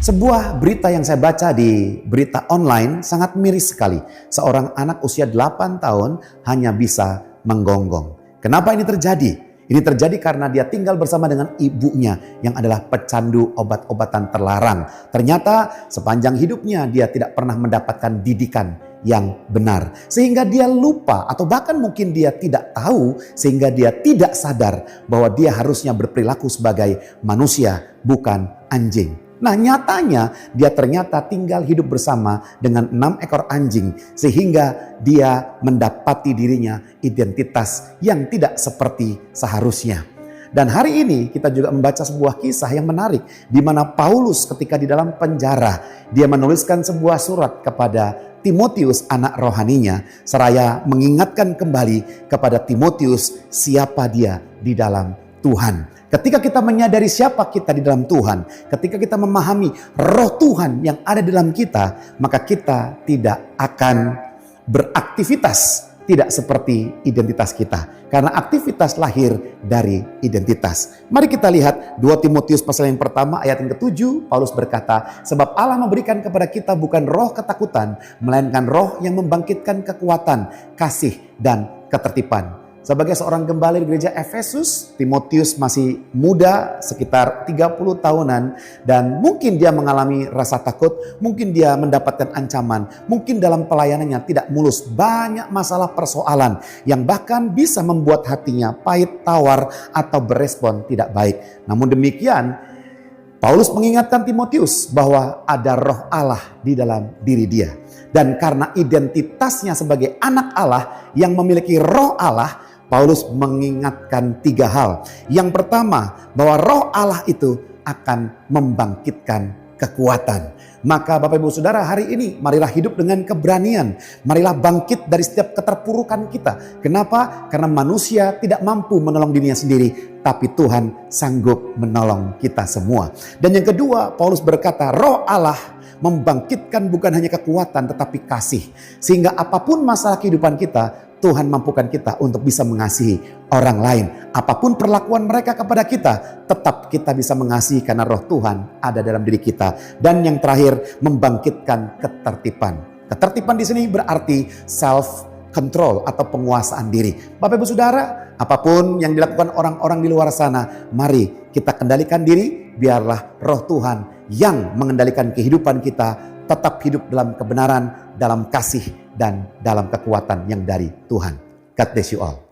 Sebuah berita yang saya baca di berita online sangat miris sekali. Seorang anak usia 8 tahun hanya bisa menggonggong. Kenapa ini terjadi? Ini terjadi karena dia tinggal bersama dengan ibunya yang adalah pecandu obat-obatan terlarang. Ternyata sepanjang hidupnya dia tidak pernah mendapatkan didikan yang benar. Sehingga dia lupa atau bahkan mungkin dia tidak tahu sehingga dia tidak sadar bahwa dia harusnya berperilaku sebagai manusia bukan anjing. Nah nyatanya dia ternyata tinggal hidup bersama dengan 6 ekor anjing sehingga dia mendapati dirinya identitas yang tidak seperti seharusnya. Dan hari ini kita juga membaca sebuah kisah yang menarik di mana Paulus ketika di dalam penjara dia menuliskan sebuah surat kepada Timotius anak rohaninya seraya mengingatkan kembali kepada Timotius siapa dia di dalam Tuhan. Ketika kita menyadari siapa kita di dalam Tuhan, ketika kita memahami roh Tuhan yang ada di dalam kita, maka kita tidak akan beraktivitas tidak seperti identitas kita. Karena aktivitas lahir dari identitas. Mari kita lihat 2 Timotius pasal yang pertama ayat yang ke-7, Paulus berkata, sebab Allah memberikan kepada kita bukan roh ketakutan, melainkan roh yang membangkitkan kekuatan, kasih, dan ketertiban. Sebagai seorang gembala di gereja Efesus, Timotius masih muda, sekitar 30 tahunan. Dan mungkin dia mengalami rasa takut, mungkin dia mendapatkan ancaman. Mungkin dalam pelayanannya tidak mulus, banyak masalah persoalan yang bahkan bisa membuat hatinya pahit, tawar, atau berespon tidak baik. Namun demikian, Paulus mengingatkan Timotius bahwa ada roh Allah di dalam diri dia. Dan karena identitasnya sebagai anak Allah yang memiliki roh Allah, Paulus mengingatkan 3 hal. Yang pertama, bahwa roh Allah itu akan membangkitkan kekuatan. Maka Bapak Ibu Saudara hari ini marilah hidup dengan keberanian. Marilah bangkit dari setiap keterpurukan kita. Kenapa? Karena manusia tidak mampu menolong dirinya sendiri. Tapi Tuhan sanggup menolong kita semua. Dan yang kedua, Paulus berkata roh Allah membangkitkan bukan hanya kekuatan tetapi kasih. Sehingga apapun masalah kehidupan kita, Tuhan mampukan kita untuk bisa mengasihi orang lain. Apapun perlakuan mereka kepada kita, tetap kita bisa mengasihi karena roh Tuhan ada dalam diri kita. Dan yang terakhir, membangkitkan ketertiban. Ketertiban di sini berarti self control atau penguasaan diri. Bapak Ibu Saudara, apapun yang dilakukan orang-orang di luar sana, mari kita kendalikan diri, biarlah roh Tuhan yang mengendalikan kehidupan kita tetap hidup dalam kebenaran, dalam kasih, dan dalam kekuatan yang dari Tuhan. God bless you all.